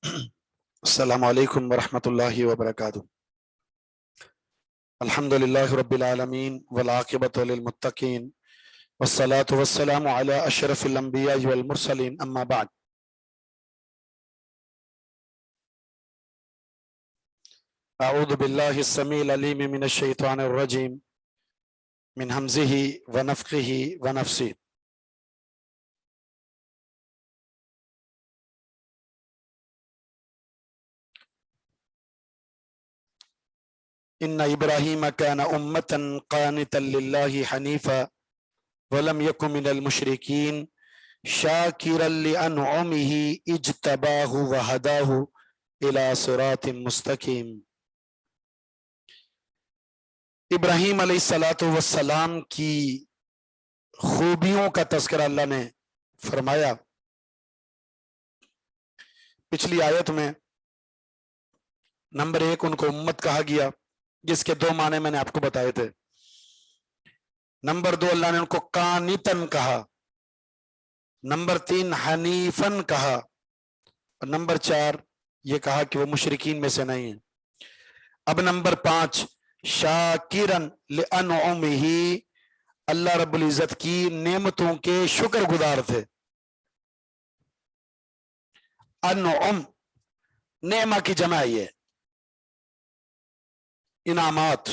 السلام علیکم ورحمۃ اللہ وبرکاتہ۔ الحمد للہ رب العالمین والعاقبۃ للمتقین والصلاة والسلام علی اشرف الانبیاء والمرسلین، اما بعد۔ اعوذ باللہ السمیع العلیم من الشیطان الرجیم من ہمزہ ونفخہ ونفثہ۔ ان ابراہیم کان امۃ قانتا للہ حنیفا ولم یک من المشرکین شاکرا لانعمہ اجتباہ وہداہ الی صراط مستقیم۔ ابراہیم علیہ السلام کی خوبیوں کا تذکرہ اللہ نے فرمایا۔ پچھلی آیت میں نمبر 1 ان کو امت کہا گیا، جس کے 2 معنی میں نے آپ کو بتائے تھے۔ نمبر 2 اللہ نے ان کو قانتن کہا، نمبر 3 حنیفن کہا، اور نمبر 4 یہ کہا کہ وہ مشرکین میں سے نہیں ہیں۔ اب نمبر 5 شاکرن لانعمہ، اللہ رب العزت کی نعمتوں کے شکر گزار تھے۔ انعم نعمہ کی جمع یہ انعامات،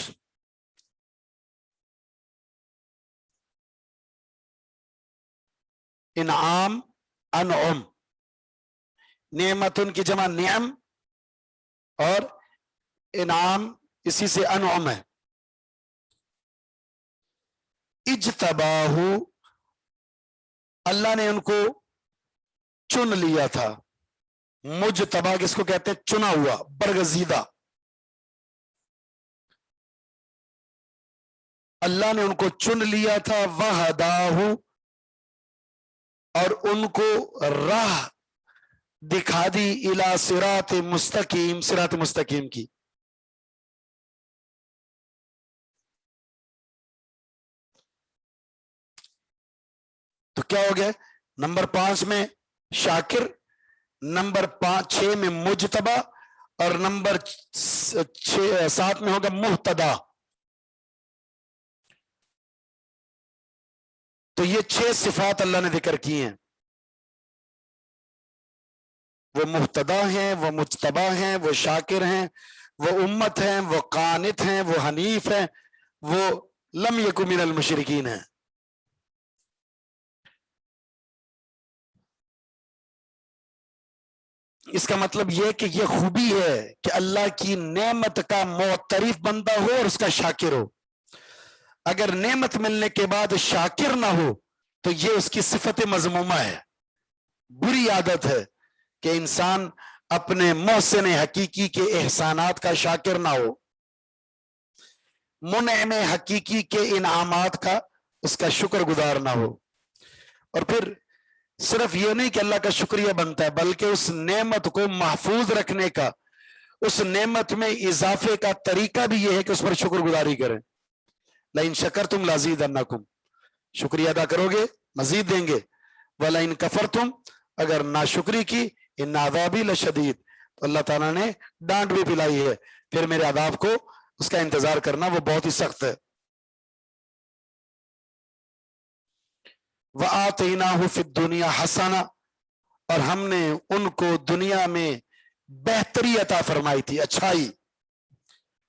انعام انعم، نعمتن کی جمع نعم، اور انعام اسی سے انعم ہے۔ اجتباہ اللہ نے ان کو چن لیا تھا۔ مجتبا کس کو کہتے ہیں؟ چنا ہوا، برگزیدہ۔ اللہ نے ان کو چن لیا تھا، وہداہ، اور ان کو راہ دکھا دی، الی صراط مستقیم، صراط مستقیم کی۔ تو کیا ہو گیا؟ نمبر 5 میں شاکر، نمبر 6 میں مجتبا، اور نمبر 7 میں ہوگا مہتدا۔ تو یہ 6 صفات اللہ نے ذکر کی ہیں۔ وہ مہتدا ہیں، وہ مجتبا ہیں، وہ شاکر ہیں، وہ امت ہیں، وہ قانت ہیں، وہ حنیف ہیں، وہ لم یک من المشرکین ہیں۔ اس کا مطلب یہ کہ یہ خوبی ہے کہ اللہ کی نعمت کا معترف بندہ ہو اور اس کا شاکر ہو۔ اگر نعمت ملنے کے بعد شاکر نہ ہو تو یہ اس کی صفت مذمومہ ہے، بری عادت ہے کہ انسان اپنے محسن حقیقی کے احسانات کا شاکر نہ ہو، منعم حقیقی کے انعامات کا اس کا شکر گزار نہ ہو۔ اور پھر صرف یہ نہیں کہ اللہ کا شکریہ بنتا ہے، بلکہ اس نعمت کو محفوظ رکھنے کا، اس نعمت میں اضافے کا طریقہ بھی یہ ہے کہ اس پر شکر گزاری کریں۔ لئن شکرتم لازیدنکم، شکریہ ادا کرو گے مزید دیں گے۔ ولئن کفرتم، اگر ناشکری کی، ان عذابی لشدید، تو اللہ تعالیٰ نے ڈانٹ بھی پلائی ہے، پھر میرے عذاب کو اس کا انتظار کرنا وہ بہت ہی سخت ہے۔ وَآتَيْنَاهُ فِي الدُّنْيَا حَسَنَةً، اور ہم نے ان کو دنیا میں بہتری عطا فرمائی تھی، اچھائی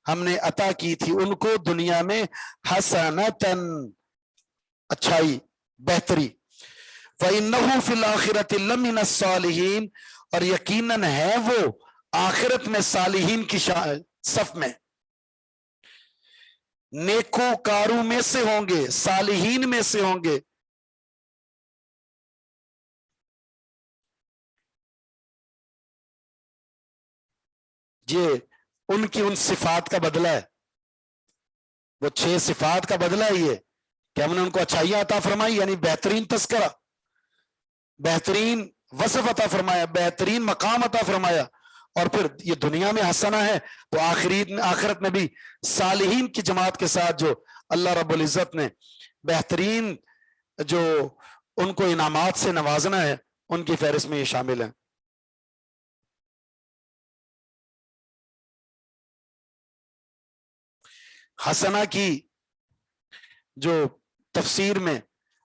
ہم نے عطا کی تھی ان کو دنیا میں، حَسَنَةً اچھائی، بہتری۔ وَإِنَّهُ فِي الْآخِرَةِ لَمِنَ الصَّالِحِينَ، اور یقیناً ہے وہ آخرت میں صالحین کی صف میں، نیکوکاروں میں سے ہوں گے، صالحین میں سے ہوں گے۔ یہ ان کی ان صفات کا بدلہ ہے، وہ 6 صفات کا بدلہ ہے یہ کہ ہم نے ان کو اچھائیاں عطا فرمائی، یعنی بہترین تذکرہ، بہترین وصف عطا فرمایا، بہترین مقام عطا فرمایا، اور پھر یہ دنیا میں حسنہ ہے تو آخرت میں بھی صالحین کی جماعت کے ساتھ جو اللہ رب العزت نے بہترین جو ان کو انعامات سے نوازنا ہے ان کی فہرست میں یہ شامل ہیں۔ حسنہ کی جو تفسیر میں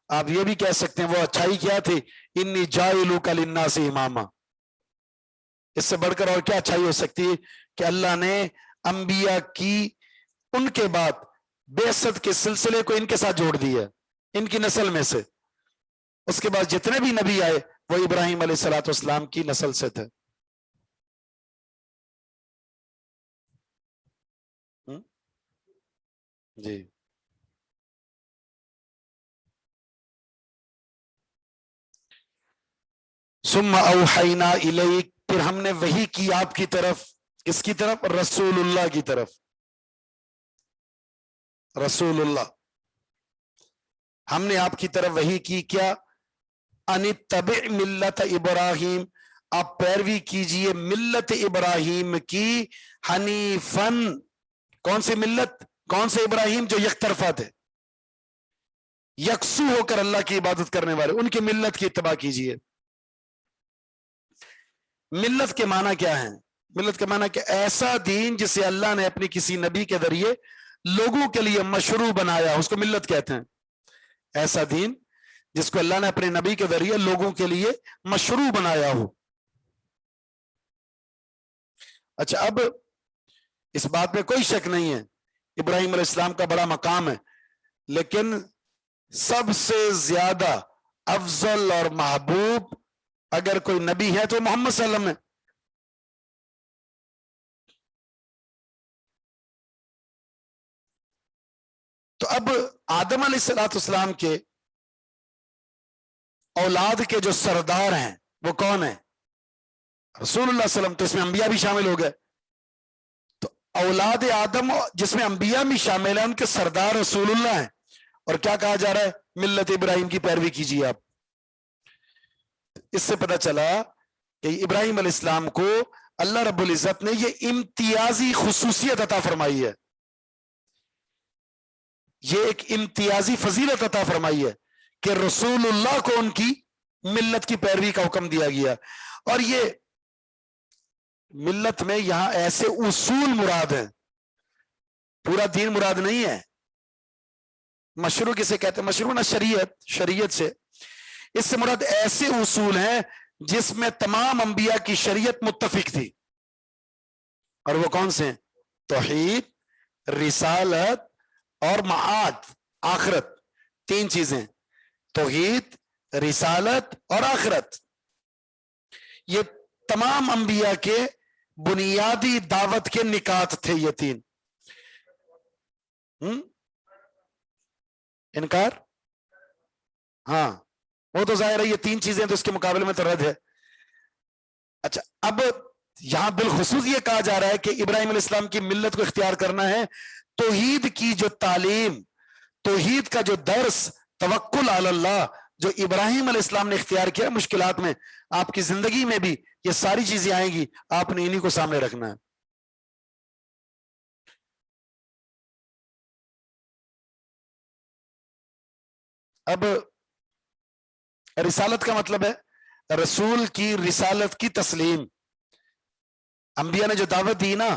آپ یہ بھی کہہ سکتے ہیں وہ اچھائی کیا تھی، انی جاعلک للناس اماما. اس سے بڑھ کر اور کیا اچھائی ہو سکتی ہے کہ اللہ نے انبیاء کی ان کے بعد بعثت کے سلسلے کو ان کے ساتھ جوڑ دیا، ان کی نسل میں سے. اس کے بعد جتنے بھی نبی آئے وہ ابراہیم علیہ الصلوۃ والسلام کی نسل سے تھے. جی ثم اوحینا الیک، پھر ہم نے وحی کی آپ کی طرف. کس کی طرف؟ رسول اللہ کی طرف. رسول اللہ، ہم نے آپ کی طرف وحی کی کیا؟ ان اتبع ملت ابراہیم، آپ پیروی کیجئے ملت ابراہیم کی، حنیفن، کون سی ملت؟ کون سے ابراہیم؟ جو یک طرفہ تھے، یکسو ہو کر اللہ کی عبادت کرنے والے، ان کی ملت کی اتباع کیجئے. ملت کے معنی کیا ہیں؟ ملت کے معنی کہ ایسا دین جسے اللہ نے اپنی کسی نبی کے ذریعے لوگوں کے لیے مشروع بنایا، اس کو ملت کہتے ہیں. ایسا دین جس کو اللہ نے اپنے نبی کے ذریعے لوگوں کے لیے مشروع بنایا ہو. اچھا، اب اس بات میں کوئی شک نہیں ہے ابراہیم علیہ السلام کا بڑا مقام ہے، لیکن سب سے زیادہ افضل اور محبوب اگر کوئی نبی ہے تو محمد صلی اللہ علیہ وسلم ہے. تو اب آدم علیہ الصلوۃ والسلام کے اولاد کے جو سردار ہیں وہ کون ہیں؟ رسول اللہ صلی اللہ علیہ وسلم. تو اس میں انبیاء بھی شامل ہو گئے. تو اولاد آدم جس میں انبیاء بھی شامل ہیں، ان کے سردار رسول اللہ ہیں. اور کیا کہا جا رہا ہے؟ ملت ابراہیم کی پیروی کیجیے آپ. اس سے پتہ چلا کہ ابراہیم علیہ السلام کو اللہ رب العزت نے یہ امتیازی خصوصیت عطا فرمائی ہے، یہ ایک امتیازی فضیلت عطا فرمائی ہے کہ رسول اللہ کو ان کی ملت کی پیروی کا حکم دیا گیا. اور یہ ملت میں یہاں ایسے اصول مراد ہیں، پورا دین مراد نہیں ہے. مشروع کسے کہتے ہیں؟ مشروع نہ شریعت سے، اس سے مراد ایسے اصول ہیں جس میں تمام انبیاء کی شریعت متفق تھی. اور وہ کون سے ہیں؟ توحید، رسالت اور معاد، آخرت. تین چیزیں، توحید، رسالت اور آخرت. یہ تمام انبیاء کے بنیادی دعوت کے نکات تھے یہ تین. انکار؟ ہاں، وہ تو ظاہر ہے یہ تین چیزیں تو اس کے مقابلے میں تو رد ہے. اچھا، اب یہاں بالخصوص یہ کہا جا رہا ہے کہ ابراہیم علیہ السلام کی ملت کو اختیار کرنا ہے. توحید کی جو تعلیم، توحید کا جو درس، توکل علی اللہ جو ابراہیم علیہ السلام نے اختیار کیا مشکلات میں، آپ کی زندگی میں بھی یہ ساری چیزیں آئیں گی، آپ نے انہی کو سامنے رکھنا ہے. اب رسالت کا مطلب ہے رسول کی رسالت کی تسلیم. انبیاء نے جو دعوت دی نا،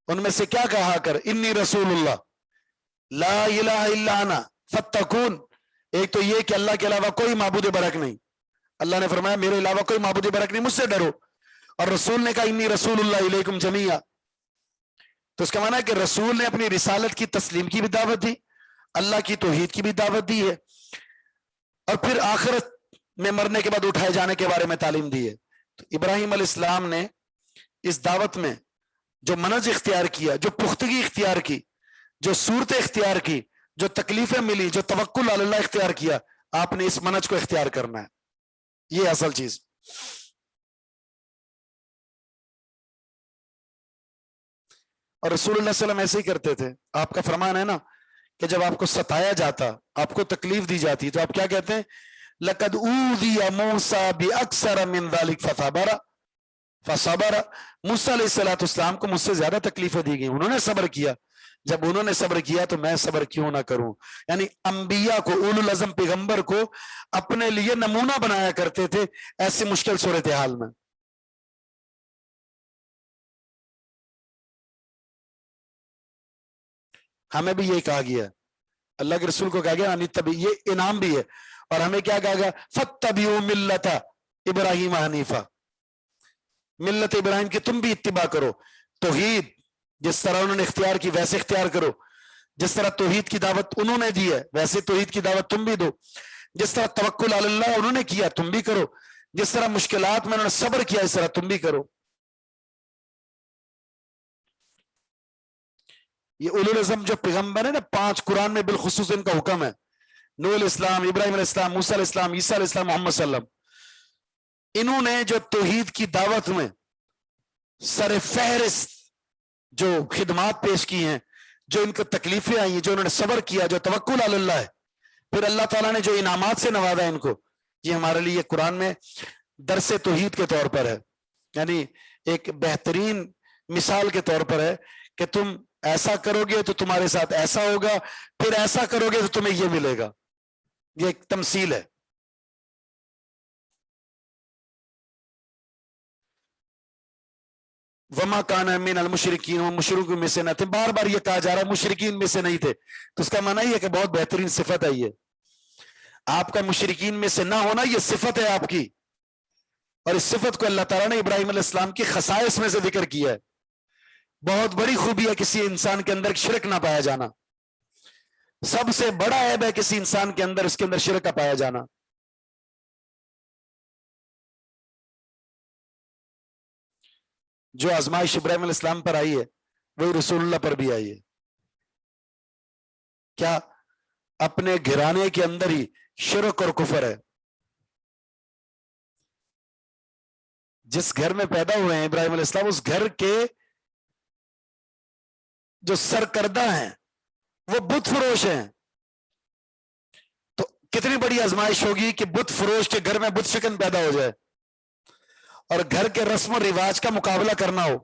ان میں سے کیا کہا کر؟ انی رسول اللہ لا الہ الا انا فاتقون. ایک تو یہ کہ اللہ کے علاوہ کوئی معبود برحق نہیں، اللہ نے فرمایا میرے علاوہ کوئی معبود برحق نہیں، مجھ سے ڈرو. اور رسول نے کہا انی رسول اللہ الیکم جمیعا. تو اس کا معنی ہے کہ رسول نے اپنی رسالت کی تسلیم کی بھی دعوت دی، اللہ کی توحید کی بھی دعوت دی ہے، اور پھر آخرت میں مرنے کے بعد اٹھائے جانے کے بارے میں تعلیم دی ہے. تو ابراہیم علیہ السلام نے اس دعوت میں جو منہج اختیار کیا، جو پختگی اختیار کی، جو صورتیں اختیار کی، جو تکلیفیں ملی، جو توکل علی اللہ اختیار کیا، آپ نے اس منہج کو اختیار کرنا ہے. یہ اصل چیز. اور رسول اللہ صلی اللہ علیہ وسلم ایسے ہی کرتے تھے. آپ کا فرمان ہے نا کہ جب آپ کو ستایا جاتا، آپ کو تکلیف دی جاتی، تو آپ کیا کہتے ہیں؟ لَقَدْ أُوذِيَ مُوسَى بِأَكْثَرَ مِنْ ذَلِكَ فَصَبَرَ. موسیٰ علیہ الصلوۃ والسلام کو مجھ سے زیادہ تکلیفیں دی گئی، انہوں نے صبر کیا. جب انہوں نے صبر کیا تو میں صبر کیوں نہ کروں؟ یعنی انبیاء کو، اولو العزم پیغمبر کو اپنے لیے نمونہ بنایا کرتے تھے ایسی مشکل صورتحال میں. ہمیں بھی یہی کہا گیا ہے، اللہ کے رسول کو کہا گیا تبھی، یہ انعام بھی ہے، اور ہمیں کیا کہا گیا؟ فَاتَّبِعُوا مِلَّةَ ابراہیم حنیفہ، ملت ابراہیم کی تم بھی اتباع کرو، توحید جس طرح انہوں نے اختیار کی ویسے اختیار کرو، جس طرح توحید کی دعوت انہوں نے دی ہے ویسے توحید کی دعوت تم بھی دو، جس طرح توکل علی اللہ انہوں نے کیا تم بھی کرو، جس طرح مشکلات میں انہوں نے صبر کیا اس طرح تم بھی کرو۔ یہ اولو العزم جو پیغمبر ہے نا 5 قرآن میں بالخصوص ان کا حکم ہے، نوح علیہ السلام، ابراہیم علیہ السلام، موسیٰ علیہ السلام، عیسیٰ علیہ السلام، محمد صلی اللہ علیہ وسلم، انہوں نے جو توحید کی دعوت میں سر فہرست جو خدمات پیش کی ہیں، جو ان کو تکلیفیں آئی ہیں، جو انہوں نے صبر کیا، جو توکل علی اللہ ہے، پھر اللہ تعالیٰ نے جو انعامات سے نوازا ان کو، یہ ہمارے لیے قرآن میں درس توحید کے طور پر ہے، یعنی ایک بہترین مثال کے طور پر ہے کہ تم ایسا کرو گے تو تمہارے ساتھ ایسا ہوگا، پھر ایسا کرو گے تو تمہیں یہ ملے گا، یہ ایک تمثیل ہے۔ وما کان من المشرکین، وہ مشرکین میں سے نہ تھے، بار بار یہ کہا جا رہا ہے مشرکین میں سے نہیں تھے، تو اس کا معنی یہ ہے کہ بہت بہترین صفت ہے، یہ آپ کا مشرکین میں سے نہ ہونا یہ صفت ہے آپ کی، اور اس صفت کو اللہ تعالیٰ نے ابراہیم علیہ السلام کی خصائص میں سے ذکر کیا ہے۔ بہت بڑی خوبی ہے کسی انسان کے اندر شرک نہ پایا جانا، سب سے بڑا عیب ہے کسی انسان کے اندر اس کے اندر شرک کا پایا جانا۔ جو آزمائش ابراہیم علیہ السلام پر آئی ہے وہی رسول اللہ پر بھی آئی ہے، کیا اپنے گھرانے کے اندر ہی شرک اور کفر ہے۔ جس گھر میں پیدا ہوئے ہیں ابراہیم علیہ السلام، اس گھر کے جو سرکردہ ہیں وہ بت فروش ہیں، تو کتنی بڑی آزمائش ہوگی کہ بت فروش کے گھر میں بت شکن پیدا ہو جائے، اور گھر کے رسم و رواج کا مقابلہ کرنا ہو،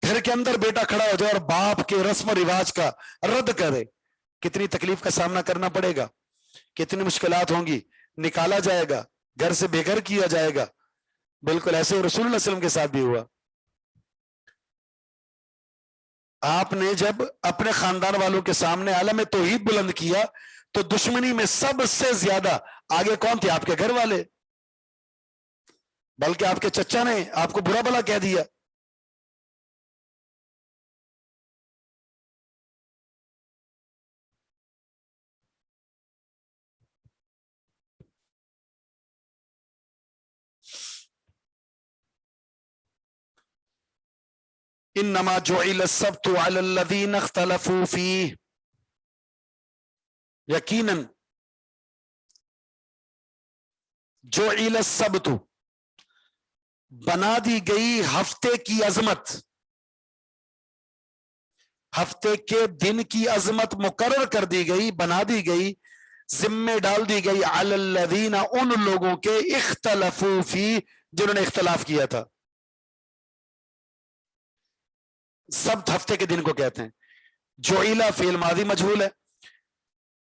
گھر کے اندر بیٹا کھڑا ہو جائے اور باپ کے رسم و رواج کا رد کرے، کتنی تکلیف کا سامنا کرنا پڑے گا، کتنی مشکلات ہوں گی، نکالا جائے گا، گھر سے بے گھر کیا جائے گا۔ بالکل ایسے رسول اللہ صلی اللہ علیہ وسلم کے ساتھ بھی ہوا۔ آپ نے جب اپنے خاندان والوں کے سامنے عالم توحید بلند کیا تو دشمنی میں سب سے زیادہ آگے کون تھے؟ آپ کے گھر والے، بلکہ آپ کے چچا نے آپ کو برا بھلا کہہ دیا۔ انما جعل السبت على الذين اختلفوا فيه، یقیناً جعل السبت بنا دی گئی ہفتے کی عظمت، ہفتے کے دن کی عظمت مقرر کر دی گئی، بنا دی گئی، ذمہ ڈال دی گئی، علی الذین ان لوگوں کے اختلفوا فی جنہوں نے اختلاف کیا تھا۔ سبت ہفتے کے دن کو کہتے ہیں، جعل فعل ماضی مجہول ہے،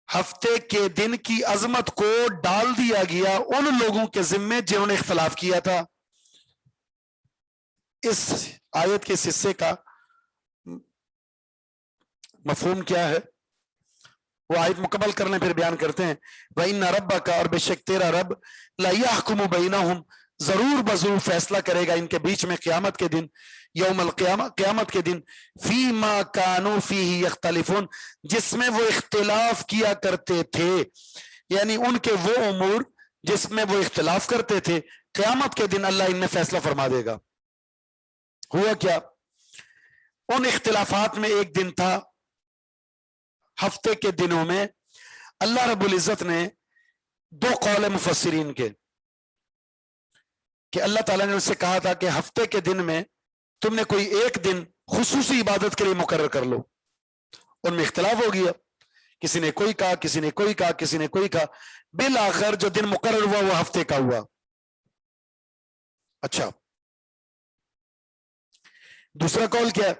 ہفتے کے دن کی عظمت کو ڈال دیا گیا ان لوگوں کے ذمے جنہوں نے اختلاف کیا تھا۔ اس آیت کے اس حصے کا مفہوم کیا ہے وہ آیت مکمل کرنے پھر بیان کرتے ہیں۔ وَإِنَّ رَبَّكَ، اور بے شک تیرا رب، لَيَحْكُمُ بَيْنَهُمْ، ضرور بضرور فیصلہ کرے گا ان کے بیچ میں قیامت کے دن، یوم القیامہ، قیامت کے دن، فِيمَا كَانُوا فِيهِ يَخْتَلِفُونَ، جس میں وہ اختلاف کیا کرتے تھے، یعنی ان کے وہ امور جس میں وہ اختلاف کرتے تھے، قیامت کے دن اللہ ان میں فیصلہ فرما دے گا۔ ہوا کیا؟ ان اختلافات میں ایک دن تھا، ہفتے کے دنوں میں اللہ رب العزت نے 2 قول مفسرین کے، کہ اللہ تعالیٰ نے اس سے کہا تھا کہ ہفتے کے دن میں تم نے کوئی ایک دن خصوصی عبادت کے لیے مقرر کر لو، ان میں اختلاف ہو گیا، کسی نے کوئی کہا، کسی نے کوئی کہا، کسی نے کوئی کہا، بالآخر جو دن مقرر ہوا وہ ہفتے کا ہوا۔ اچھا، دوسرا قول کیا ہے؟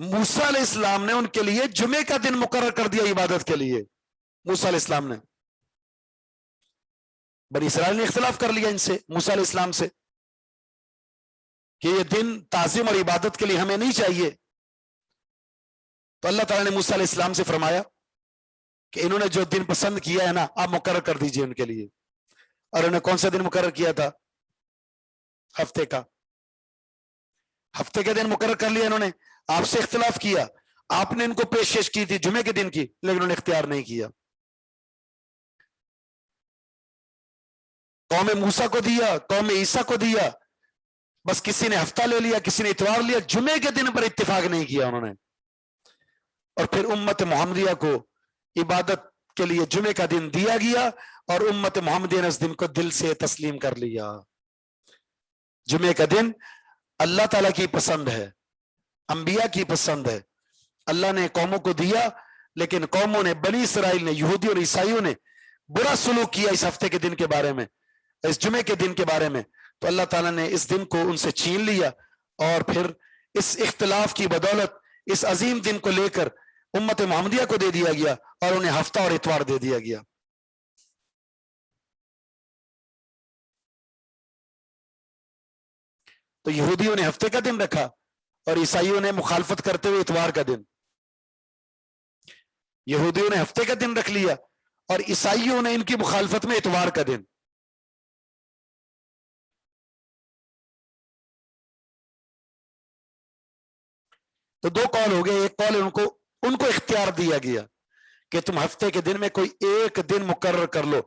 موسیٰ علیہ السلام نے ان کے لیے جمعے کا دن مقرر کر دیا عبادت کے لیے، موسیٰ علیہ السلام نے، بنی اسرائیل نے اختلاف کر لیا ان سے، موسیٰ علیہ السلام سے، کہ یہ دن تعظیم اور عبادت کے لیے ہمیں نہیں چاہیے، تو اللہ تعالیٰ نے موسیٰ علیہ السلام سے فرمایا کہ انہوں نے جو دن پسند کیا ہے نا آپ مقرر کر دیجئے ان کے لیے. اور انہوں نے کون سا دن مقرر کیا تھا؟ ہفتے کا. ہفتے کے دن مقرر کر لیا انہوں نے. آپ سے اختلاف کیا, آپ نے ان کو پیشکش کی تھی جمعے کے دن کی, لیکن انہوں نے اختیار نہیں کیا. قوم موسیٰ کو دیا, قوم عیسیٰ کو دیا, بس کسی نے ہفتہ لے لیا, کسی نے اتوار لیا, جمعے کے دن پر اتفاق نہیں کیا انہوں نے. اور پھر امت محمدیہ کو عبادت کے لیے جمعے کا دن دیا گیا, اور امت محمدیہ نے اس دن کو دل سے تسلیم کر لیا. جمعے کا دن اللہ تعالیٰ کی پسند ہے, انبیاء کی پسند ہے. اللہ نے قوموں کو دیا, لیکن قوموں نے, بنی اسرائیل نے, یہودیوں اور عیسائیوں نے برا سلوک کیا اس ہفتے کے دن کے بارے میں, اس جمعے کے دن کے بارے میں. تو اللہ تعالیٰ نے اس دن کو ان سے چھین لیا, اور پھر اس اختلاف کی بدولت اس عظیم دن کو لے کر امت محمدیہ کو دے دیا گیا, اور انہیں ہفتہ اور اتوار دے دیا گیا. تو یہودیوں نے ہفتے کا دن رکھا, اور عیسائیوں نے مخالفت کرتے ہوئے اتوار کا دن. یہودیوں نے ہفتے کا دن رکھ لیا, اور عیسائیوں نے ان کی مخالفت میں اتوار کا دن. تو دو قول ہو گئے. ایک قول ان کو اختیار دیا گیا کہ تم ہفتے کے دن میں کوئی ایک دن مقرر کر لو.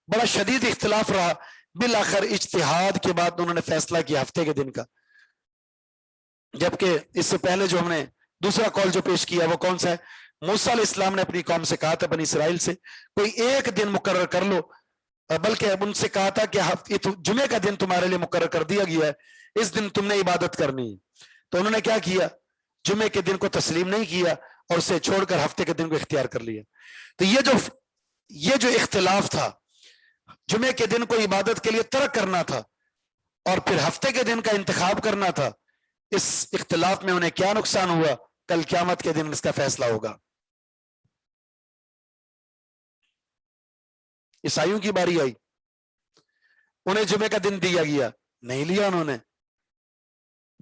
بڑا شدید اختلاف رہا, بالآخر اجتہاد کے بعد انہوں نے فیصلہ کیا ہفتے کے دن کا. جبکہ اس سے پہلے جو ہم نے دوسرا قول جو پیش کیا وہ کون سا ہے؟ موسیٰ علیہ السلام نے اپنی قوم سے کہا تھا, بنی اسرائیل سے, کوئی ایک دن مقرر کر لو, بلکہ اب ان سے کہا تھا کہ جمعے کا دن تمہارے لیے مقرر کر دیا گیا ہے, اس دن تم نے عبادت کرنی ہے. تو انہوں نے کیا کیا؟ جمعے کے دن کو تسلیم نہیں کیا, اور اسے چھوڑ کر ہفتے کے دن کو اختیار کر لیا. تو یہ جو اختلاف تھا, جمعے کے دن کو عبادت کے لیے ترک کرنا تھا, اور پھر ہفتے کے دن کا انتخاب کرنا تھا, اس اختلاف میں انہیں کیا نقصان ہوا؟ کل قیامت کے دن اس کا فیصلہ ہوگا. عیسائیوں کی باری آئی, انہیں جمعے کا دن دیا گیا, نہیں لیا انہوں نے.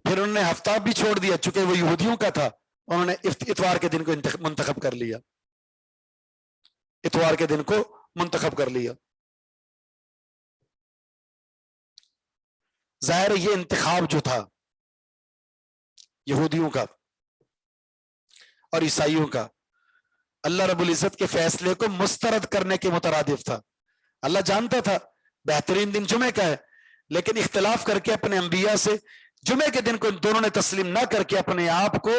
پھر انہوں نے ہفتہ بھی چھوڑ دیا, چونکہ وہ یہودیوں کا تھا, انہوں نے اتوار کے دن کو منتخب کر لیا. اتوار کے دن کو منتخب کر لیا. ظاہر یہ انتخاب جو تھا یہودیوں کا اور عیسائیوں کا, اللہ رب العزت کے فیصلے کو مسترد کرنے کے مترادف تھا. اللہ جانتا تھا بہترین دن جمعے کا ہے, لیکن اختلاف کر کے اپنے انبیاء سے جمعے کے دن کو ان دونوں نے تسلیم نہ کر کے اپنے آپ کو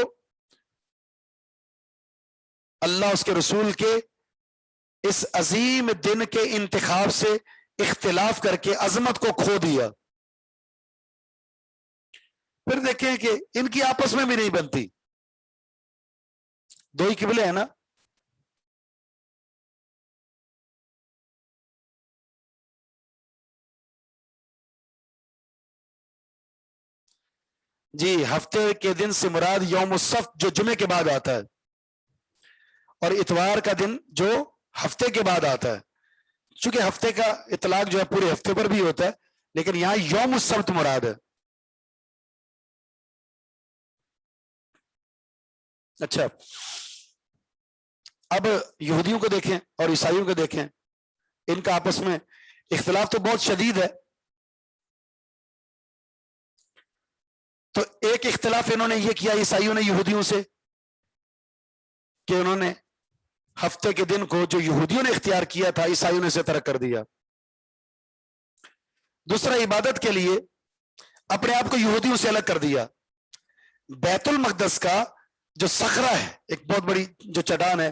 اللہ اس کے رسول کے اس عظیم دن کے انتخاب سے اختلاف کر کے عظمت کو کھو دیا. پھر دیکھیں کہ ان کی آپس میں بھی نہیں بنتی, دو ہی قبلے ہیں نا. جی, ہفتے کے دن سے مراد یوم السبت جو جمعے کے بعد آتا ہے, اور اتوار کا دن جو ہفتے کے بعد آتا ہے. چونکہ ہفتے کا اطلاق جو ہے پورے ہفتے پر بھی ہوتا ہے, لیکن یہاں یوم السبت مراد ہے. اچھا, اب یہودیوں کو دیکھیں اور عیسائیوں کو دیکھیں, ان کا آپس میں اختلاف تو بہت شدید ہے. تو ایک اختلاف انہوں نے یہ کیا عیسائیوں نے یہودیوں سے کہ انہوں نے ہفتے کے دن کو جو یہودیوں نے اختیار کیا تھا عیسائیوں نے اسے ترک کر دیا. دوسرا, عبادت کے لیے اپنے آپ کو یہودیوں سے الگ کر دیا. بیت المقدس کا جو صخرہ ہے, ایک بہت بڑی جو چٹان ہے,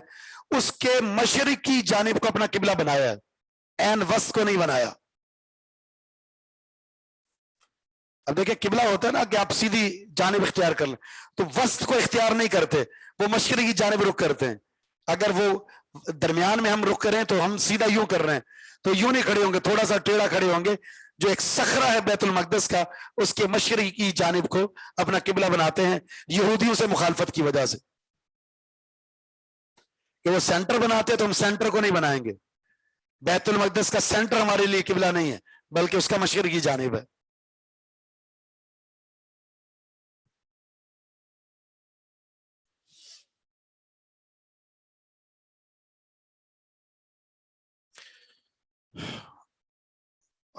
اس کے مشرقی جانب کو اپنا قبلہ بنایا ہے, عین وسط کو نہیں بنایا. اب دیکھیں قبلہ ہوتا ہے نا کہ آپ سیدھی جانب اختیار کر لیں, تو وسط کو اختیار نہیں کرتے, وہ مشرقی جانب رخ کرتے ہیں. اگر وہ درمیان میں ہم رخ کریں تو ہم سیدھا یوں کر رہے ہیں, تو یوں نہیں کھڑے ہوں گے, تھوڑا سا ٹیڑھا کھڑے ہوں گے. جو ایک صخرہ ہے بیت المقدس کا, اس کے مشرقی جانب کو اپنا قبلہ بناتے ہیں یہودیوں سے مخالفت کی وجہ سے, کہ وہ سینٹر بناتے تو ہم سینٹر کو نہیں بنائیں گے. بیت المقدس کا سینٹر ہمارے لیے قبلہ نہیں ہے, بلکہ اس کا مشرقی جانب ہے.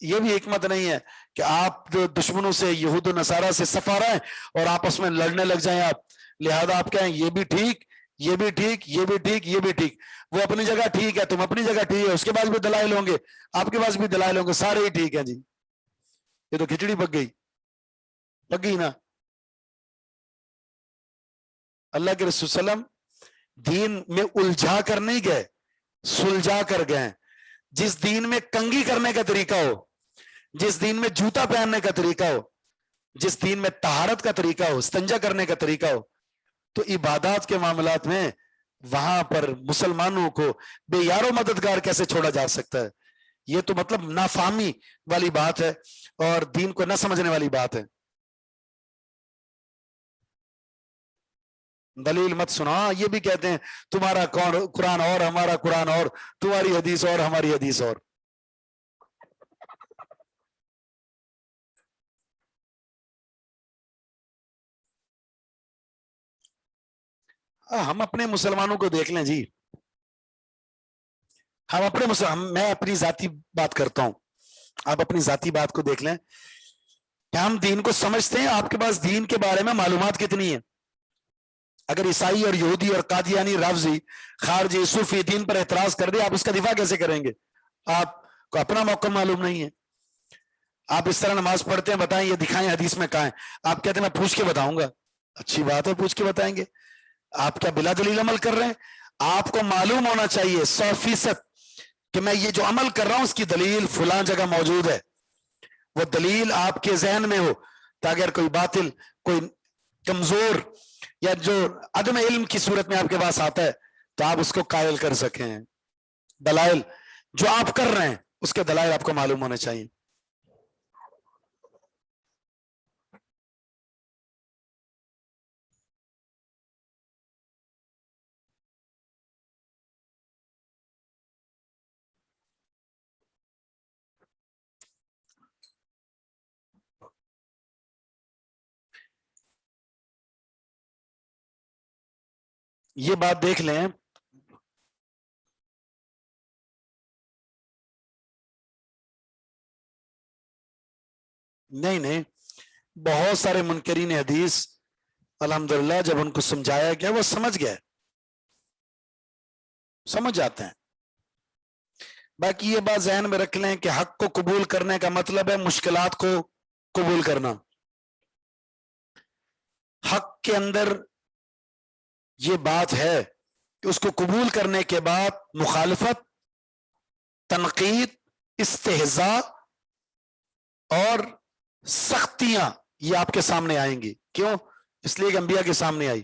یہ بھی حکمت نہیں ہے کہ آپ دشمنوں سے یہود و نصارہ سے صف آ رہے ہیں اور آپس میں لڑنے لگ جائیں آپ، لہذا آپ کہیں یہ بھی ٹھیک، یہ بھی ٹھیک، یہ بھی ٹھیک، یہ بھی ٹھیک، وہ اپنی جگہ ٹھیک ہے، تم اپنی جگہ ٹھیک ہے، اس کے پاس بھی دلائل ہوں گے، آپ کے پاس بھی دلائل ہوں گے، سارے ہی ٹھیک ہیں جی، یہ تو کھچڑی پک گئی، پک گئی نا۔ اللہ کے رسول صلی اللہ علیہ وسلم دین میں الجھا کر نہیں گئے، سلجھا کر گئے۔ جس دین میں کنگھی کرنے کا طریقہ ہو، جس دین میں جوتا پہننے کا طریقہ ہو، جس دین میں طہارت کا طریقہ ہو، استنجا کرنے کا طریقہ ہو، تو عبادات کے معاملات میں وہاں پر مسلمانوں کو بے یار و مددگار کیسے چھوڑا جا سکتا ہے؟ یہ تو مطلب نافہمی والی بات ہے اور دین کو نہ سمجھنے والی بات ہے۔ دلیل مت سنا، یہ بھی کہتے ہیں تمہارا قرآن اور ہمارا قرآن اور، تمہاری حدیث اور ہماری حدیث اور۔ ہم اپنے مسلمانوں کو دیکھ لیں جی، ہم اپنے میں اپنی ذاتی بات کرتا ہوں، آپ اپنی ذاتی بات کو دیکھ لیں کہ ہم دین کو سمجھتے ہیں، آپ کے پاس دین کے بارے میں معلومات کتنی ہے؟ اگر عیسائی اور یہودی اور قادیانی رافضی خارجی صوفی دین پر اعتراض کر دے، آپ اس کا دفاع کیسے کریں گے؟ آپ کو اپنا موقع معلوم نہیں ہے۔ آپ اس طرح نماز پڑھتے ہیں، بتائیں یہ دکھائیں حدیث میں کہاں ہے؟ آپ کہتے ہیں میں پوچھ کے بتاؤں گا، اچھی بات ہے پوچھ کے بتائیں گے۔ آپ کیا بلا دلیل عمل کر رہے ہیں؟ آپ کو معلوم ہونا چاہیے 100% کہ میں یہ جو عمل کر رہا ہوں اس کی دلیل فلاں جگہ موجود ہے، وہ دلیل آپ کے ذہن میں ہو، تاکہ اگر کوئی باطل، کوئی کمزور یا جو عدم علم کی صورت میں آپ کے پاس آتا ہے تو آپ اس کو قائل کر سکیں۔ دلائل جو آپ کر رہے ہیں اس کے دلائل آپ کو معلوم ہونے چاہیے۔ یہ بات دیکھ لیں، نہیں بہت سارے منکرین حدیث الحمدللہ جب ان کو سمجھایا گیا وہ سمجھ گئے، سمجھ جاتے ہیں۔ باقی یہ بات ذہن میں رکھ لیں کہ حق کو قبول کرنے کا مطلب ہے مشکلات کو قبول کرنا۔ حق کے اندر یہ بات ہے کہ اس کو قبول کرنے کے بعد مخالفت، تنقید، استہزاء اور سختیاں یہ آپ کے سامنے آئیں گی۔ کیوں؟ اس لیے کہ انبیاء کے سامنے آئی۔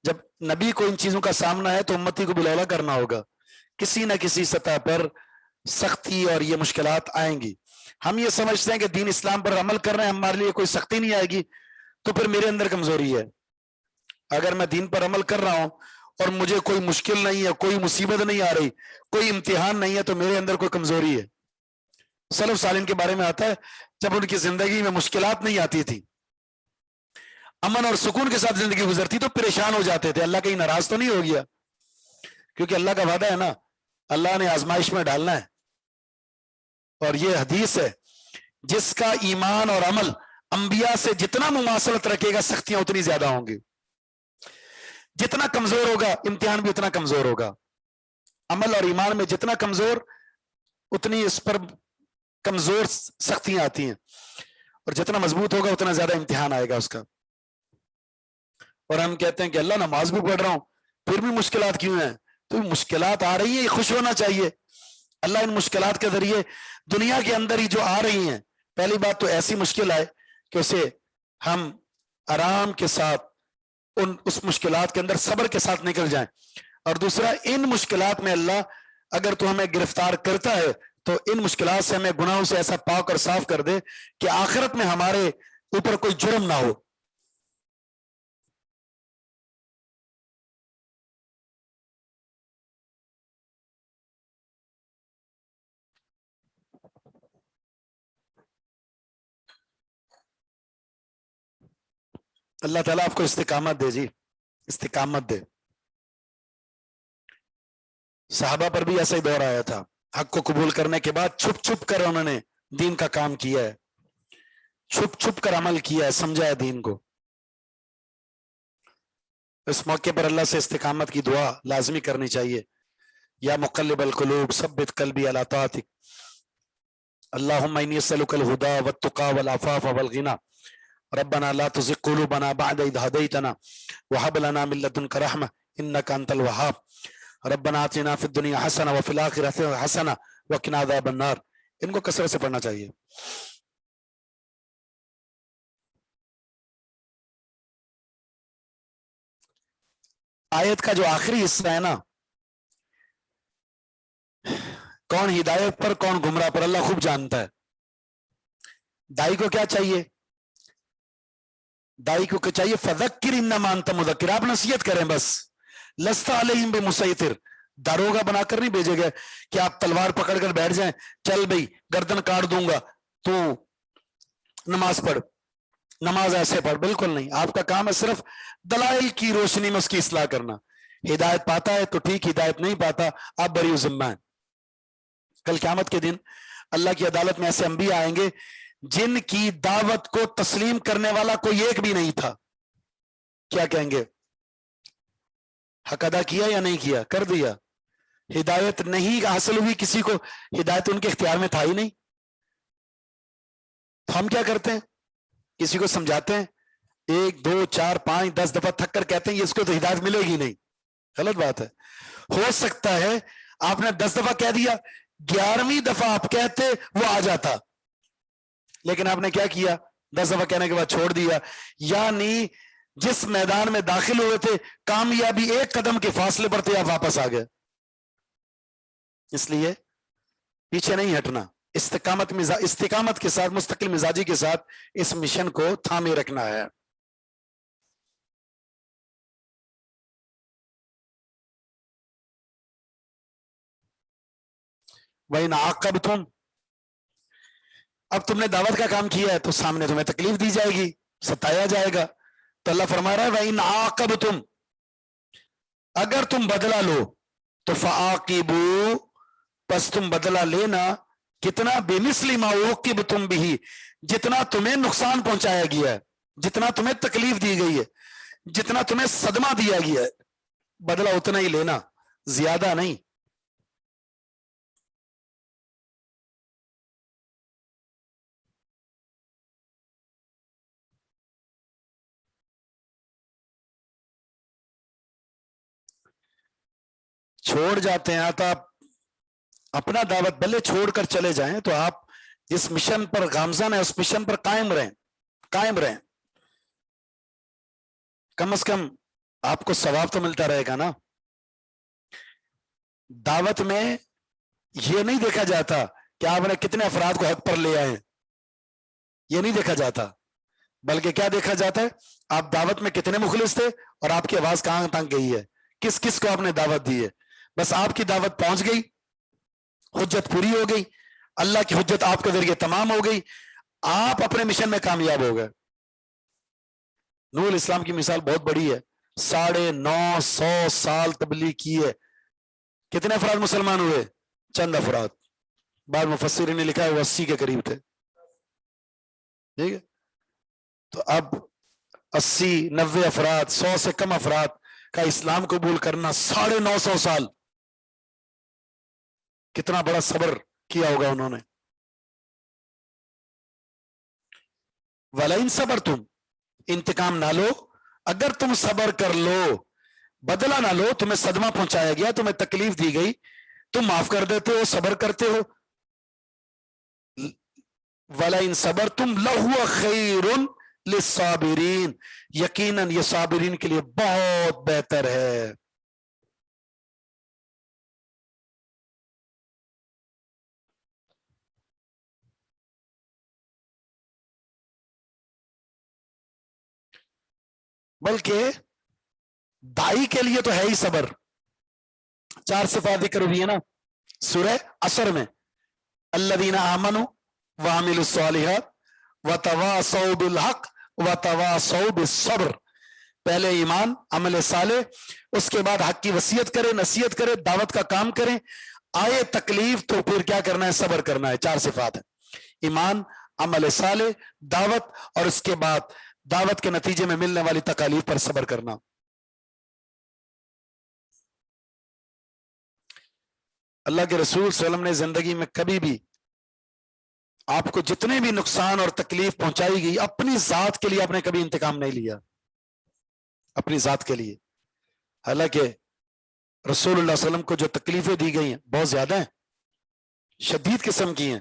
جب نبی کو ان چیزوں کا سامنا ہے تو امتی کو بلولا کرنا ہوگا، کسی نہ کسی سطح پر سختی اور یہ مشکلات آئیں گی۔ ہم یہ سمجھتے ہیں کہ دین اسلام پر عمل کر رہے ہیں، ہمارے لیے کوئی سختی نہیں آئے گی، تو پھر میرے اندر کمزوری ہے۔ اگر میں دین پر عمل کر رہا ہوں اور مجھے کوئی مشکل نہیں ہے، کوئی مصیبت نہیں آ رہی، کوئی امتحان نہیں ہے، تو میرے اندر کوئی کمزوری ہے۔ سلف صالحین کے بارے میں آتا ہے جب ان کی زندگی میں مشکلات نہیں آتی تھی، امن اور سکون کے ساتھ زندگی گزرتی تو پریشان ہو جاتے تھے، اللہ کہیں ناراض تو نہیں ہو گیا؟ کیونکہ اللہ کا وعدہ ہے نا، اللہ نے آزمائش میں ڈالنا ہے، اور یہ حدیث ہے جس کا ایمان اور عمل انبیاء سے جتنا مماثلت رکھے گا سختیاں اتنی زیادہ ہوں گی، جتنا کمزور ہوگا امتحان بھی اتنا کمزور ہوگا۔ عمل اور ایمان میں جتنا کمزور اتنی اس پر کمزور سختیاں آتی ہیں، اور جتنا مضبوط ہوگا اتنا زیادہ امتحان آئے گا اس کا۔ اور ہم کہتے ہیں کہ اللہ نماز بھی پڑھ رہا ہوں پھر بھی مشکلات کیوں ہیں؟ تو مشکلات آ رہی ہیں، خوش ہونا چاہیے۔ اللہ ان مشکلات کے ذریعے دنیا کے اندر ہی جو آ رہی ہیں، پہلی بات تو ایسی مشکل آئے کہ اسے ہم آرام کے ساتھ اس مشکلات کے اندر صبر کے ساتھ نکل جائیں، اور دوسرا ان مشکلات میں اللہ اگر تو ہمیں گرفتار کرتا ہے تو ان مشکلات سے ہمیں گناہوں سے ایسا پاک اور صاف کر دے کہ آخرت میں ہمارے اوپر کوئی جرم نہ ہو۔ اللہ تعالیٰ آپ کو استقامت دے جی، استقامت دے۔ صحابہ پر بھی ایسا ہی دور آیا تھا، حق کو قبول کرنے کے بعد چھپ چھپ کر انہوں نے دین کا کام کیا ہے, چھپ چھپ کر عمل کیا ہے, سمجھا ہے دین کو. اس موقع پر اللہ سے استقامت کی دعا لازمی کرنی چاہیے. یا مقلب القلوب ثبت قلبی علی طاعتک اللہم انی اسألک الہدی والتقی والعفاف والغنی ربنا لا تزغ قلوبنا بعد اذ ہدیتنا وہب لنا من لدنک رحمہ انک انت الوہاب ربنا آتنا فی الدنیا حسنہ وفی الآخرۃ حسنہ وقنا عذاب النار. ان کو کثرت سے پڑھنا چاہیے. آیت کا جو آخری حصہ ہے نا, کون ہدایت پر کون گمراہ پر اللہ خوب جانتا ہے. دائی کو کیا چاہیے؟ دائی کو چاہیے فذکر انما انت مذکر, آپ نصیحت کریں بس. لست علیہم بمسیطر, داروغہ بنا کر نہیں بھیجے گئے کہ آپ تلوار پکڑ کر بیٹھ جائیں, چل بھئی گردن کاٹ دوں گا تو نماز پڑھ, نماز ایسے پڑھ. بالکل نہیں, آپ کا کام ہے صرف دلائل کی روشنی میں اس کی اصلاح کرنا. ہدایت پاتا ہے تو ٹھیک, ہدایت نہیں پاتا آپ بری ذمہ ہیں. کل قیامت کے دن اللہ کی عدالت میں ایسے انبیاء آئیں گے جن کی دعوت کو تسلیم کرنے والا کوئی ایک بھی نہیں تھا. کیا کہیں گے؟ حق ادا کیا یا نہیں کیا؟ کر دیا. ہدایت نہیں حاصل ہوئی کسی کو, ہدایت ان کے اختیار میں تھا ہی نہیں. تو ہم کیا کرتے ہیں؟ کسی کو سمجھاتے ہیں, 1 2 4 5 10 دفعہ تھک کر کہتے ہیں اس کو تو ہدایت ملے گی نہیں. غلط بات ہے. ہو سکتا ہے آپ نے 10 دفعہ کہہ دیا, 11ویں دفعہ آپ کہتے وہ آ جاتا, لیکن آپ نے کیا کیا؟ 10 دفعہ کہنے کے بعد چھوڑ دیا. یعنی جس میدان میں داخل ہوئے تھے کامیابی 1 قدم کے فاصلے پر تھے, آپ واپس آ گئے. اس لیے پیچھے نہیں ہٹنا, استقامت کے ساتھ, مستقل مزاجی کے ساتھ اس مشن کو تھامے رکھنا ہے. وَإِنْ عَاقَبْتُمْ, اب تم نے دعوت کا کام کیا ہے تو سامنے تمہیں تکلیف دی جائے گی, ستایا جائے گا. تو اللہ فرما رہا ہے وَإِنْ عَاقَبْتُمْ, اگر تم بدلہ لو تو فَعَاقِبُوا, پس تم بدلہ لینا. کتنا؟ بِمِثْلِ مَا عُوقِبْتُمْ بِهِ, جتنا تمہیں نقصان پہنچایا گیا ہے, جتنا تمہیں تکلیف دی گئی ہے, جتنا تمہیں صدمہ دیا گیا ہے, بدلہ اتنا ہی لینا, زیادہ نہیں. چھوڑ جاتے ہیں تو آپ اپنا دعوت بھلے چھوڑ کر چلے جائیں, تو آپ جس مشن پر گامزن ہے اس مشن پر قائم رہیں. کم از کم آپ کو ثواب تو ملتا رہے گا نا. دعوت میں یہ نہیں دیکھا جاتا کہ آپ نے کتنے افراد کو حق پر لے آئے, یہ نہیں دیکھا جاتا, بلکہ کیا دیکھا جاتا ہے آپ دعوت میں کتنے مخلص تھے اور آپ کی آواز کہاں تک گئی ہے, کس کس کو آپ نے دعوت دی ہے. بس آپ کی دعوت پہنچ گئی, حجت پوری ہو گئی, اللہ کی حجت آپ کے ذریعے تمام ہو گئی, آپ اپنے مشن میں کامیاب ہو گئے. نور الاسلام کی مثال بہت بڑی ہے, 950 سال تبلیغ کی ہے. کتنے افراد مسلمان ہوئے؟ چند افراد. بعض مفسرین نے لکھا ہے وہ 80 کے قریب تھے. ٹھیک ہے, تو اب 80-90 افراد, 100 سے کم افراد کا اسلام قبول کرنا 950 سال, کتنا بڑا صبر کیا ہوگا انہوں نے. وَلَئِن صَبَرْتُمْ, انتقام نہ لو, اگر تم صبر کر لو, بدلہ نہ لو, تمہیں صدمہ پہنچایا گیا, تمہیں تکلیف دی گئی, تم معاف کر دیتے ہو, صبر کرتے ہو. وَلَئِن صَبَرْتُمْ لَهُوَ خَيْرٌ لِلصَّابِرِينَ, یقیناً یہ صابرین کے لیے بہت بہتر ہے. بلکہ دائی کے لیے تو ہے ہی صبر. 4 صفات ذکر ہوئی ہے نا سورہ عصر میں, الذین آمنوا وعملوا الصالحات وتواصوا بالحق وتواصوا بالصبر. پہلے ایمان, عمل صالح, اس کے بعد حق کی وصیت کرے, نصیحت کرے, دعوت کا کام کریں, آئے تکلیف تو پھر کیا کرنا ہے؟ صبر کرنا ہے. 4 صفات ہیں. ایمان، عمل صالح، دعوت، اور اس کے بعد دعوت کے نتیجے میں ملنے والی تکالیف پر صبر کرنا۔ اللہ کے رسول صلی اللہ علیہ وسلم نے زندگی میں کبھی بھی آپ کو جتنے بھی نقصان اور تکلیف پہنچائی گئی، اپنی ذات کے لیے آپ نے کبھی انتقام نہیں لیا، اپنی ذات کے لیے۔ حالانکہ رسول اللہ صلی اللہ علیہ وسلم کو جو تکلیفیں دی گئی ہیں بہت زیادہ ہیں، شدید قسم کی ہیں،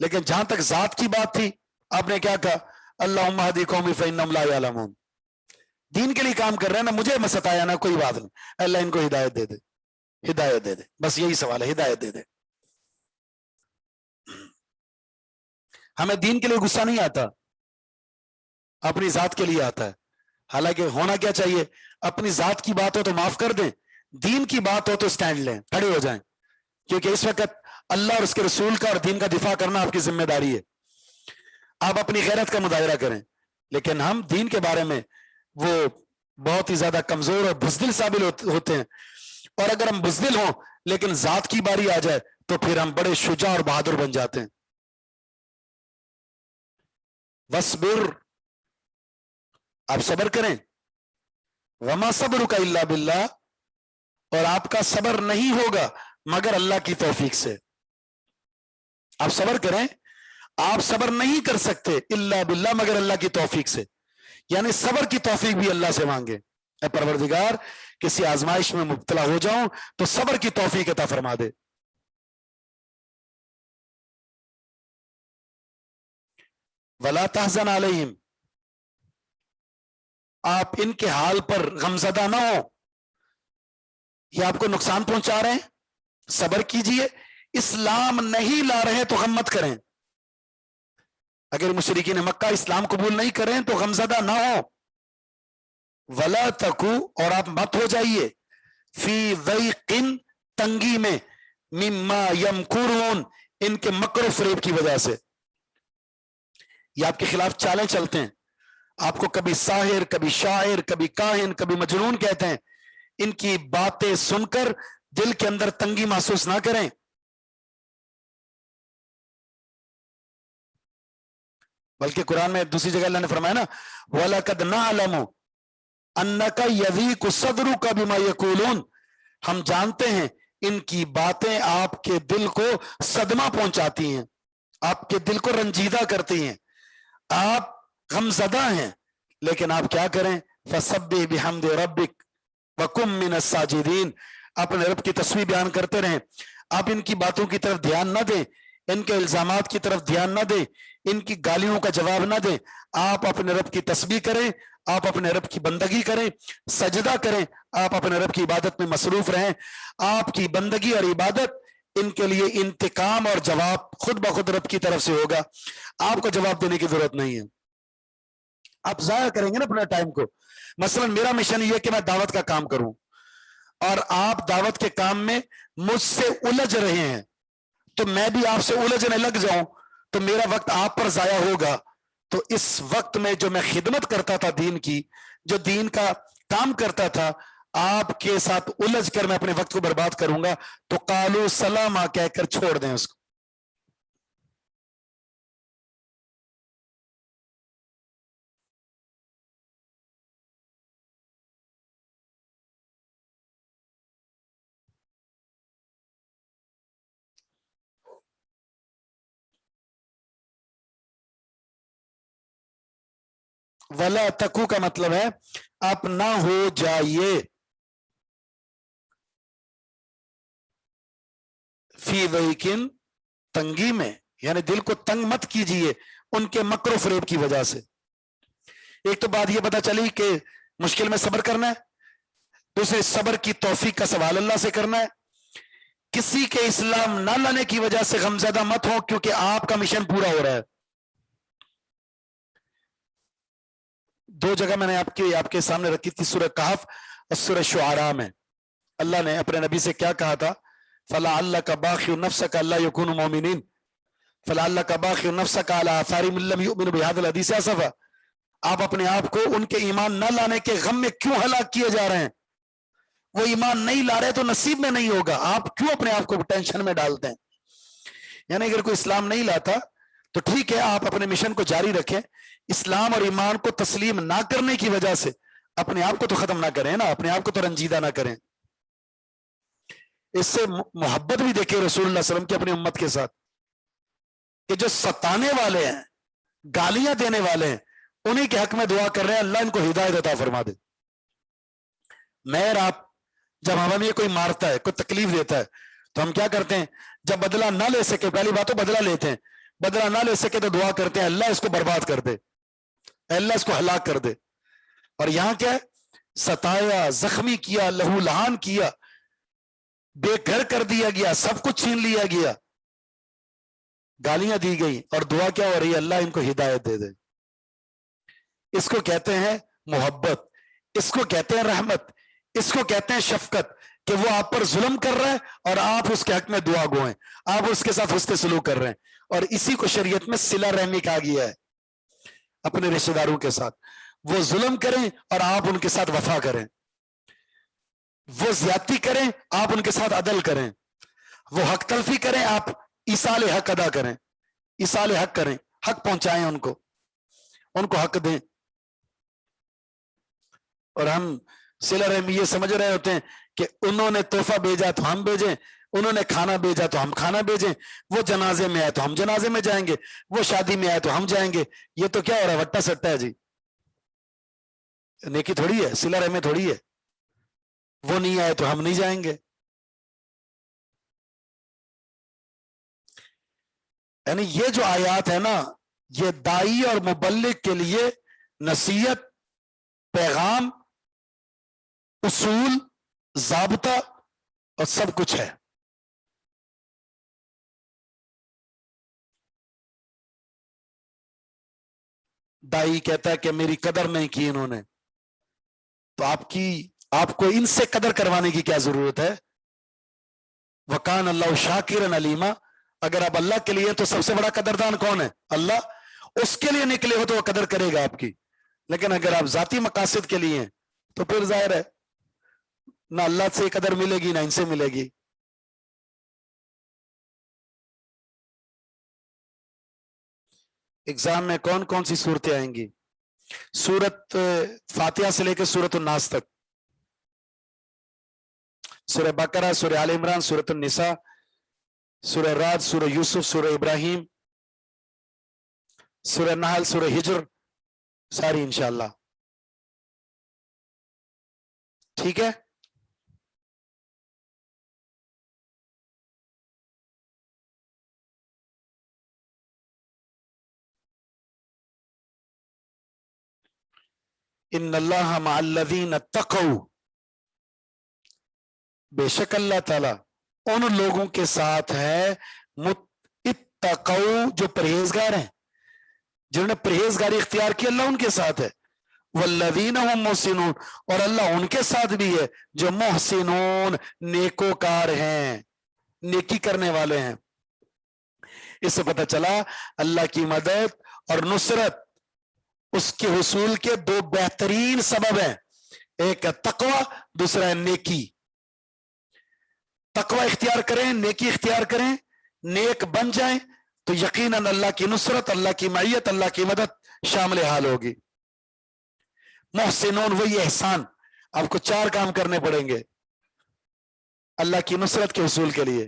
لیکن جہاں تک ذات کی بات تھی آپ نے کیا کہا؟ اللہم اہدی قومی فانہم لا یعلمون۔ دین کے لیے کام کر رہے ہیں نا، مجھے مت ستایا نا، کوئی بات نہیں، اللہ ان کو ہدایت دے دے، ہدایت دے دے، بس یہی سوال ہے، ہدایت دے دے۔ ہمیں دین کے لیے غصہ نہیں آتا، اپنی ذات کے لیے آتا ہے۔ حالانکہ ہونا کیا چاہیے؟ اپنی ذات کی بات ہو تو معاف کر دیں، دین کی بات ہو تو سٹینڈ لیں، کھڑے ہو جائیں، کیونکہ اس وقت اللہ اور اس کے رسول کا اور دین کا دفاع کرنا آپ کی ذمہ داری ہے۔ آپ اپنی غیرت کا مظاہرہ کریں، لیکن ہم دین کے بارے میں وہ بہت ہی زیادہ کمزور اور بزدل ثابت ہوتے ہیں، اور اگر ہم بزدل ہوں لیکن ذات کی باری آ جائے تو پھر ہم بڑے شجاع اور بہادر بن جاتے ہیں۔ وَاصْبِرْ، آپ صبر کریں، وَمَا صَبْرُكَ إِلَّا بِاللَّهِ، اور آپ کا صبر نہیں ہوگا مگر اللہ کی توفیق سے۔ آپ صبر کریں، آپ صبر نہیں کر سکتے الا باللہ مگر اللہ کی توفیق سے، یعنی صبر کی توفیق بھی اللہ سے مانگے، اے پروردگار کسی آزمائش میں مبتلا ہو جاؤں تو صبر کی توفیق عطا فرما دے۔ وَلَا تَحْزَنْ عَلَيْهِمْ، آپ ان کے حال پر غمزدہ نہ ہو، یہ آپ کو نقصان پہنچا رہے ہیں، صبر کیجئے، اسلام نہیں لا رہے تو غم مت کریں۔ اگر مشرکین مکہ اسلام قبول نہیں کریں تو غمزدہ نہ ہو۔ وَلَا تَكُوا، اور آپ مت ہو جائیے، فی ضیق، تنگی میں، مما یمکرون، ان کے مکر و فریب کی وجہ سے۔ یہ آپ کے خلاف چالیں چلتے ہیں، آپ کو کبھی ساحر، کبھی شاعر، کبھی کاہن، کبھی مجنون کہتے ہیں۔ ان کی باتیں سن کر دل کے اندر تنگی محسوس نہ کریں۔ بلکہ قرآن میں دوسری جگہ اللہ نے فرمایا نا، وَلَقَدْ نَعْلَمُ أَنَّكَ يَضِيقُ صَدْرُكَ بِمَا يَقُولُونَ، ہم جانتے ہیں ان کی باتیں آپ کے دل کو صدمہ پہنچاتی ہیں، آپ کے دل کو رنجیدہ کرتی ہیں، آپ غمزدہ ہیں، لیکن آپ کیا کریں؟ فَسَبِّحْ بِحَمْدِ رَبِّكَ وَكُن مِّنَ السَّاجِدِينَ، اپنے رب کی تسبیح بیان کرتے رہیں۔ آپ ان کی باتوں کی طرف دھیان نہ دیں، ان کے الزامات کی طرف دھیان نہ دیں، ان کی گالیوں کا جواب نہ دیں، آپ اپنے رب کی تسبیح کریں، آپ اپنے رب کی بندگی کریں، سجدہ کریں، آپ اپنے رب کی عبادت میں مصروف رہیں۔ آپ کی بندگی اور عبادت ان کے لیے انتقام اور جواب خود بخود رب کی طرف سے ہوگا، آپ کو جواب دینے کی ضرورت نہیں ہے۔ آپ ضائع کریں گے نا اپنے ٹائم کو۔ مثلا میرا مشن یہ ہے کہ میں دعوت کا کام کروں، اور آپ دعوت کے کام میں مجھ سے الجھ رہے ہیں، تو میں بھی آپ سے الجھنے لگ جاؤں تو میرا وقت آپ پر ضائع ہوگا۔ تو اس وقت میں جو میں خدمت کرتا تھا دین کی، جو دین کا کام کرتا تھا، آپ کے ساتھ الجھ کر میں اپنے وقت کو برباد کروں گا، تو قالو سلاما کہہ کر چھوڑ دیں اس کو۔ ولا تکو کا مطلب ہے آپ نہ ہو جائیے، فی ضیقن، تنگی میں، یعنی دل کو تنگ مت کیجئے ان کے مکر و فریب کی وجہ سے۔ ایک تو بات یہ پتا چلی کہ مشکل میں صبر کرنا ہے، دوسرے صبر کی توفیق کا سوال اللہ سے کرنا ہے۔ کسی کے اسلام نہ لانے کی وجہ سے غمزدہ مت ہو، کیونکہ آپ کا مشن پورا ہو رہا ہے۔ دو جگہ میں نے آپ کے سامنے رکھی تھی، سورہ کہف اور سورہ شعراء میں اللہ نے اپنے نبی سے کیا کہا تھا؟ فَلَعَلَّكَ بَاخِعٌ نَفْسَكَ أَلَّا يَكُونُوا مُؤْمِنِينَ فَلَعَلَّكَ بَاخِعٌ نَفْسَكَ عَلَىٰ آثَارِهِمْ إِن لَّمْ يُؤْمِنُوا بِهَٰذَا الْحَدِيثِ آسَفًا، آپ اپنے آپ کو ان کے ایمان نہ لانے کے غم میں کیوں ہلاک کیے جا رہے ہیں؟ وہ ایمان نہیں لا رہے تو نصیب میں نہیں ہوگا، آپ کیوں اپنے آپ کو ٹینشن میں ڈالتے ہیں؟ یعنی اگر کوئی اسلام نہیں لاتا تو ٹھیک ہے آپ اپنے مشن کو جاری رکھیں, اسلام اور ایمان کو تسلیم نہ کرنے کی وجہ سے اپنے آپ کو تو ختم نہ کریں نا, اپنے آپ کو تو رنجیدہ نہ کریں. اس سے محبت بھی دیکھیں رسول اللہ صلی اللہ علیہ وسلم کی اپنی امت کے ساتھ, کہ جو ستانے والے ہیں, گالیاں دینے والے ہیں, انہی کے حق میں دعا کر رہے ہیں اللہ ان کو ہدایت عطا فرما دے. میں اور آپ جب ہمیں یہ کوئی مارتا ہے, کوئی تکلیف دیتا ہے, تو ہم کیا کرتے ہیں؟ جب بدلہ نہ لے سکے, پہلی بات تو بدلہ لیتے ہیں, بدلہ نہ لے سکے تو دعا کرتے ہیں اللہ اس کو برباد کر دے, اللہ اس کو ہلاک کر دے. اور یہاں کیا ہے؟ ستایا, زخمی کیا, لہو لہان کیا, بے گھر کر دیا گیا, سب کچھ چھین لیا گیا, گالیاں دی گئی, اور دعا کیا ہو رہی ہے؟ اللہ ان کو ہدایت دے دے. اس کو کہتے ہیں محبت, اس کو کہتے ہیں رحمت, اس کو کہتے ہیں شفقت, کہ وہ آپ پر ظلم کر رہا ہے اور آپ اس کے حق میں دعا گوئیں, آپ اس کے ساتھ حسن سلوک کر رہے ہیں. اور اسی کو شریعت میں صلہ رحمی کہا گیا ہے اپنے رشتہ داروں کے ساتھ. وہ ظلم کریں اور آپ ان کے ساتھ وفا کریں, وہ زیادتی کریں آپ ان کے ساتھ عدل کریں, وہ حق تلفی کریں آپ ایصال حق ادا کریں, ایصال حق کریں, حق پہنچائیں ان کو حق دیں. اور ہم صلہ رحمی یہ سمجھ رہے ہوتے ہیں کہ انہوں نے تحفہ بھیجا تو ہم بھیجیں, انہوں نے کھانا بھیجا تو ہم کھانا بھیجیں, وہ جنازے میں آئے تو ہم جنازے میں جائیں گے, وہ شادی میں آئے تو ہم جائیں گے. یہ تو کیا ہو رہا ہے؟ وٹا سٹا ہے جی, نیکی تھوڑی ہے, صلہ رحمی تھوڑی ہے. وہ نہیں آئے تو ہم نہیں جائیں گے. یعنی یہ جو آیات ہے نا, یہ دائی اور مبلغ کے لیے نصیحت, پیغام, اصول, ضابطہ اور سب کچھ ہے. دائی کہتا ہے کہ میری قدر نہیں کی انہوں نے, تو آپ کو ان سے قدر کروانے کی کیا ضرورت ہے؟ وکان اللہ شاکرا علیما. اگر آپ اللہ کے لیے تو سب سے بڑا قدردان کون ہے؟ اللہ. اس کے لیے نکلے ہو تو وہ قدر کرے گا آپ کی. لیکن اگر آپ ذاتی مقاصد کے لیے ہیں تو پھر ظاہر ہے نہ اللہ سے قدر ملے گی نہ ان سے ملے گی. ایگزام میں کون کون سی صورتیں آئیں گی؟ سورت فاتحہ سے لے کے سورت الناس تک, سورہ بقرہ, سورہ آل عمران, سورت النساء, سورہ رعد, سورہ یوسف, سورہ ابراہیم, سورہ نحل, سورہ ہجر, ساری انشاءاللہ. ٹھیک ہے. ان اللہ مع الذین اتقوا, بے شک اللہ تعالی ان لوگوں کے ساتھ ہے اتقوا, جو پرہیزگار ہیں, جنہوں نے پرہیزگاری اختیار کی, اللہ ان کے ساتھ ہے. والذین هم محسنون, اور اللہ ان کے ساتھ بھی ہے جو محسنون, نیکوکار ہیں, نیکی کرنے والے ہیں. اس سے پتہ چلا اللہ کی مدد اور نصرت اس کے حصول کے دو بہترین سبب ہیں, ایک ہے تقوی, دوسرا ہے نیکی. تقوی اختیار کریں, نیکی اختیار کریں, نیک بن جائیں تو یقیناً اللہ کی نصرت, اللہ کی معیت, اللہ کی مدد شامل حال ہوگی. محسنون وہی احسان. آپ کو 4 کام کرنے پڑیں گے اللہ کی نصرت کے حصول کے لیے.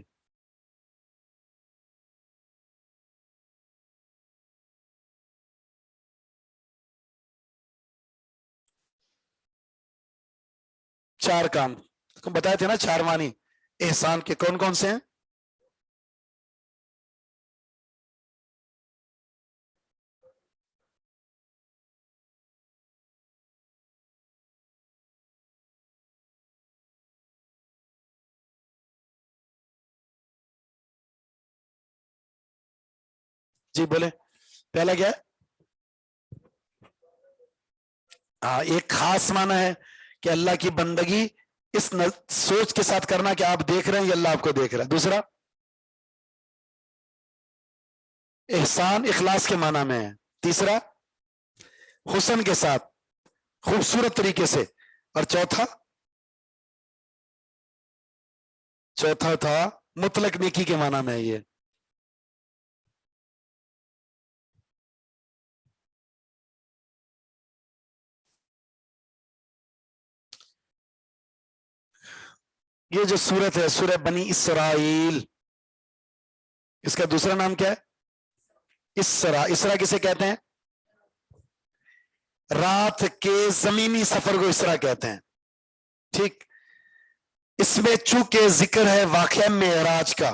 چار کام بتائے تھے نا, 4 معنی احسان کے کون کون سے ہیں؟ جی بولے. پہلا کیا ہے؟ ایک خاص معنی ہے کہ اللہ کی بندگی اس سوچ کے ساتھ کرنا کہ آپ دیکھ رہے ہیں یا اللہ آپ کو دیکھ رہا ہے. دوسرا احسان اخلاص کے معنی میں ہے. تیسرا حسن کے ساتھ, خوبصورت طریقے سے. اور چوتھا تھا مطلق نیکی کے معنی میں ہے. یہ یہ جو سورت ہے سورہ بنی اسرائیل، اس کا دوسرا نام کیا ہے؟ اسرا۔ اسرا کسے کہتے ہیں؟ رات کے زمینی سفر کو اسرا کہتے ہیں، ٹھیک۔ اس میں چونکہ ذکر ہے واقعہ معراج کا،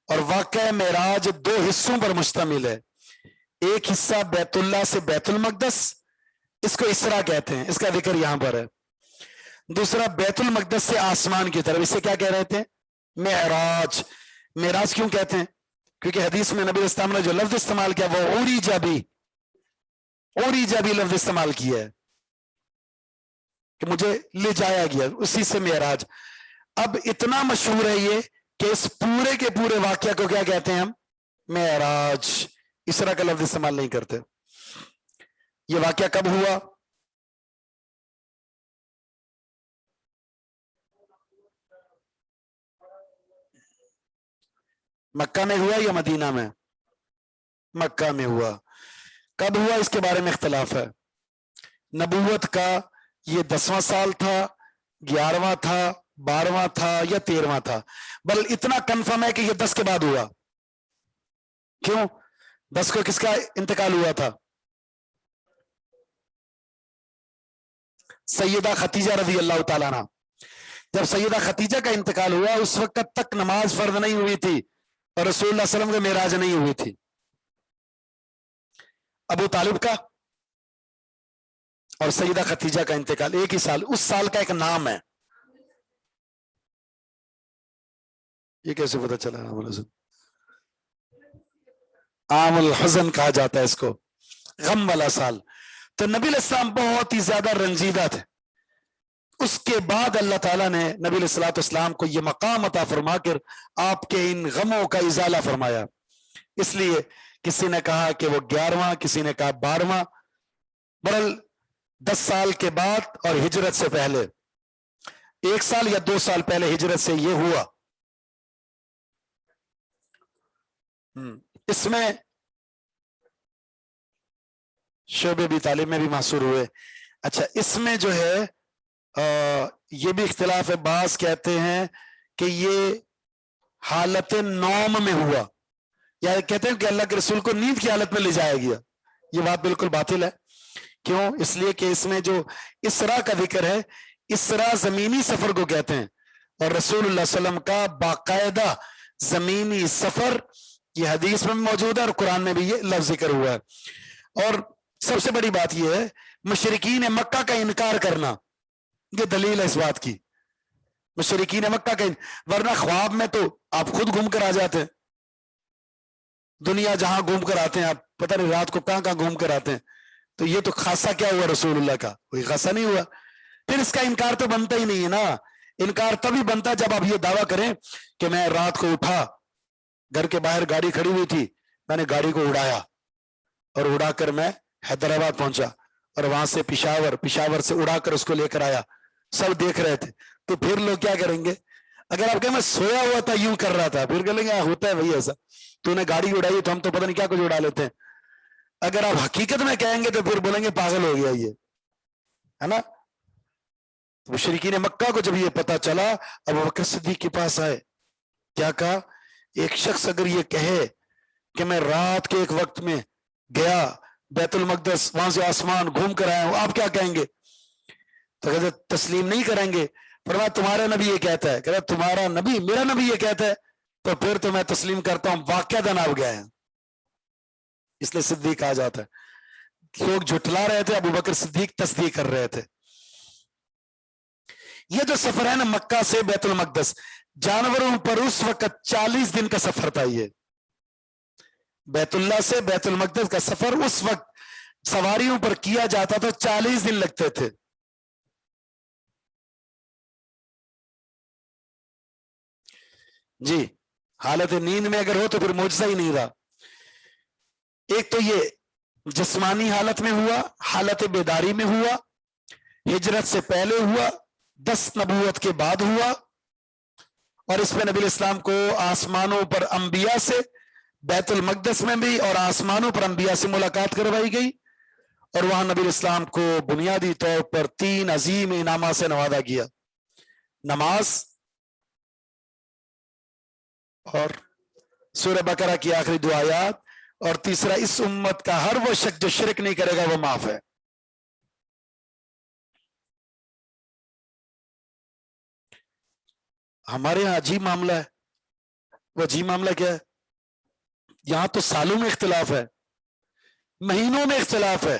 اور واقعہ معراج دو حصوں پر مشتمل ہے، ایک حصہ بیت اللہ سے بیت المقدس، اس کو اسرا کہتے ہیں، اس کا ذکر یہاں پر ہے۔ دوسرا بیت المقدس سے آسمان کی طرف، اسے کیا کہہ رہے تھے؟ معراج۔ معراج کیوں کہتے ہیں؟ کیونکہ حدیث میں نبی علیہ السلام نے جو لفظ استعمال کیا وہ اوریجا بھی لفظ استعمال کیا ہے کہ مجھے لے جایا گیا، اسی سے معراج۔ اب اتنا مشہور ہے یہ کہ اس پورے کے پورے واقعہ کو کیا کہتے ہیں ہم؟ معراج۔ اسرا کا لفظ استعمال نہیں کرتے۔ یہ واقعہ کب ہوا؟ مکہ میں ہوا یا مدینہ میں؟ مکہ میں ہوا۔ کب ہوا اس کے بارے میں اختلاف ہے۔ نبوت کا یہ 10واں سال تھا، 11واں تھا، 12واں تھا یا 13واں تھا، بل اتنا کنفرم ہے کہ یہ 10 کے بعد ہوا۔ کیوں؟ 10 کو کس کا انتقال ہوا تھا؟ سیدہ ختیجہ رضی اللہ تعالیٰ عنہ۔ جب سیدہ ختیجہ کا انتقال ہوا اس وقت تک نماز فرض نہیں ہوئی تھی اور رسول اللہ صلی اللہ علیہ وسلم کی معراج نہیں ہوئی تھی۔ ابو طالب کا اور سیدہ ختیجہ کا انتقال ایک ہی سال، اس سال کا ایک نام ہے۔ یہ کیسے پتہ چلا؟ عام الحزن کہا جاتا ہے اس کو، غم والا سال۔ تو نبی علیہ السلام بہت ہی زیادہ رنجیدہ تھے۔ اس کے بعد اللہ تعالیٰ نے نبی علیہ الصلوۃ والسلام کو یہ مقام عطا فرما کر آپ کے ان غموں کا ازالہ فرمایا۔ اس لیے کسی نے کہا کہ وہ 11واں، کسی نے کہا 12واں، برل 10 سال کے بعد اور ہجرت سے پہلے 1 سال یا 2 سال پہلے ہجرت سے یہ ہوا۔ اس میں شعبے بھی تعلیم میں بھی محصور ہوئے۔ اچھا، اس میں جو ہے یہ بھی اختلاف ہے، بعض کہتے ہیں کہ یہ حالت نوم میں ہوا، یا کہتے ہیں کہ اللہ کے رسول کو نیند کی حالت میں لے جایا گیا۔ یہ بات بالکل باطل ہے۔ کیوں؟ اس لیے کہ اس میں جو اسرا کا ذکر ہے، اسرا زمینی سفر کو کہتے ہیں، اور رسول اللہ صلی اللہ علیہ وسلم کا باقاعدہ زمینی سفر یہ حدیث میں موجود ہے اور قرآن میں بھی یہ لفظ ذکر ہوا ہے۔ اور سب سے بڑی بات یہ ہے مشرکین مکہ کا انکار کرنا، یہ دلیل ہے اس بات کی۔ مشرکین مکہ کا ورنہ خواب میں تو آپ خود گھوم کر آ جاتے ہیں، دنیا جہاں گھوم کر آتے ہیں، آپ پتہ نہیں رات کو کہاں کہاں گھوم کر آتے ہیں۔ تو یہ تو خاصہ کیا ہوا رسول اللہ کا؟ کوئی خاصہ نہیں ہوا۔ پھر اس کا انکار تو بنتا ہی نہیں ہے نا۔ انکار تبھی بنتا جب آپ یہ دعویٰ کریں کہ میں رات کو اٹھا، گھر کے باہر گاڑی کھڑی ہوئی تھی، میں نے گاڑی کو اڑایا اور اڑا کر میں حیدرآباد پہنچا، اور وہاں سے پشاور سے اڑا کر اس کو لے کر آیا، سب دیکھ رہے تھے۔ تو پھر لوگ کیا کریں گے؟ اگر آپ کہیں میں سویا ہوا تھا یوں کر رہا تھا، پھر کہیں گے ہوتا ہے وہی ایسا، تو نے گاڑی اڑائی تو ہم تو پتہ نہیں کیا کچھ اڑا لیتے ہیں۔ اگر آپ حقیقت میں کہیں گے تو پھر بولیں گے پاگل ہو گیا یہ، ہے نا۔ مشرکین مکہ کو جب یہ پتا چلا، ابو بکر صدیق کے پاس آئے، کیا کہا؟ ایک شخص اگر یہ کہے کہ میں رات کے ایک وقت میں گیا بیت المقدس، وہاں سے آسمان گھوم کر آیا ہوں، آپ کیا کہیں گے؟ تو کہتے تسلیم نہیں کریں گے۔ فرمایا تمہارا نبی یہ کہتا ہے، کہتا تمہارا نبی، میرا نبی یہ کہتا ہے تو پھر تو میں تسلیم کرتا ہوں، واقعہ آپ گئے ہیں۔ اس لیے صدیق کہا جاتا ہے۔ لوگ جھٹلا رہے تھے، ابو بکر صدیق تصدیق کر رہے تھے۔ یہ جو سفر ہے نا مکہ سے بیت المقدس، جانوروں پر اس وقت 40 دن کا سفر تھا۔ یہ بیت اللہ سے بیت المقدس کا سفر اس وقت سواریوں پر کیا جاتا تھا، 40 دن لگتے تھے۔ جی، حالت نیند میں اگر ہو تو پھر معجزہ ہی نہیں رہا۔ ایک تو یہ جسمانی حالت میں ہوا، حالت بیداری میں ہوا، ہجرت سے پہلے ہوا، 10 نبوت کے بعد ہوا، اور اس میں نبی علیہ السلام کو آسمانوں پر انبیاء سے، بیت المقدس میں بھی اور آسمانوں پر انبیاء سے ملاقات کروائی گئی، اور وہاں نبی علیہ السلام کو بنیادی طور پر 3 عظیم انعامات سے نوازا گیا: نماز، اور سورہ بقرہ کی آخری دو آیات، اور تیسرا اس امت کا ہر وہ شخص جو شرک نہیں کرے گا وہ معاف ہے۔ ہمارے یہاں عجیب معاملہ ہے، وہ عجیب معاملہ کیا ہے؟ یہاں تو سالوں میں اختلاف ہے، مہینوں میں اختلاف ہے۔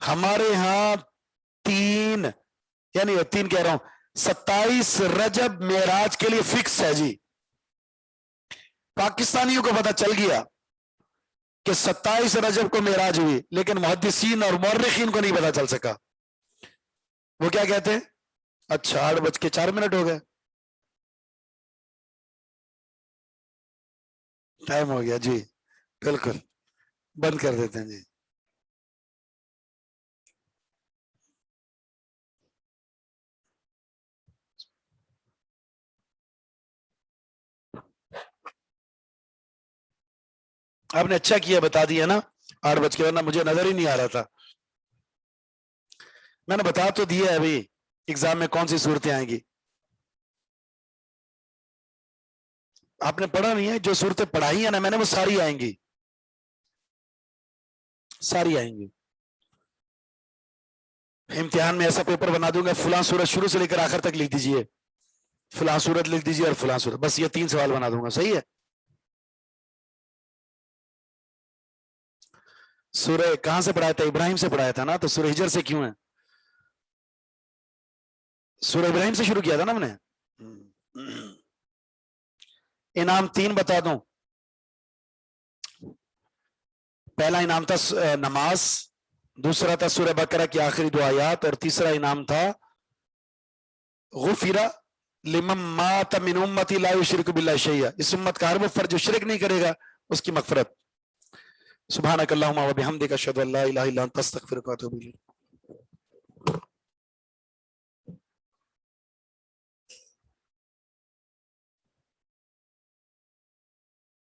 ہمارے ہاں تین کہہ رہا ہوں 27 رجب معراج کے لیے فکس ہے جی۔ پاکستانیوں کو پتہ چل گیا کہ 27 رجب کو معراج ہوئی، لیکن محدثین اور مورخین کو نہیں پتہ چل سکا۔ وہ کیا کہتے ہیں؟ اچھا 8:04 ہو گئے، ٹائم ہو گیا جی، بالکل بند کر دیتے ہیں جی۔ آپ نے اچھا کیا بتا دیا نا 8 ورنہ مجھے نظر ہی نہیں آ رہا تھا۔ میں نے بتا تو دیا ہے ابھی ایگزام میں کون سی صورتیں آئیں گی۔ آپ نے پڑھا نہیں ہے، جو صورتیں پڑھائی ہیں نا میں نے وہ ساری آئیں گی، ساری آئیں گی۔ امتحان میں ایسا پیپر بنا دوں گا، فلاں سورت شروع سے لے کر آخر تک لکھ دیجئے، فلاں سورت لکھ دیجئے اور فلاں سورت، بس یہ 3 سوال بنا دوں گا، صحیح ہے؟ سورہ کہاں سے پڑھایا تھا؟ ابراہیم سے پڑھایا تھا نا، تو سورہ ہجر سے کیوں ہے؟ سورہ ابراہیم سے شروع کیا تھا نا ہم نے۔ انعام 3 بتا دوں۔ پہلا انعام تھا نماز، دوسرا تھا سورہ بقرہ کی آخری 2 آیات، اور تیسرا انعام تھا غفر لمن مات من امتی لا یشرک باللہ شیئا، اس امت کا ہر وہ فرد جو شرک نہیں کرے گا اس کی مغفرت۔ سبحانک اللہم و بحمدک اشہد ان لا الہ الا انت استغفرک و اتوب الیک۔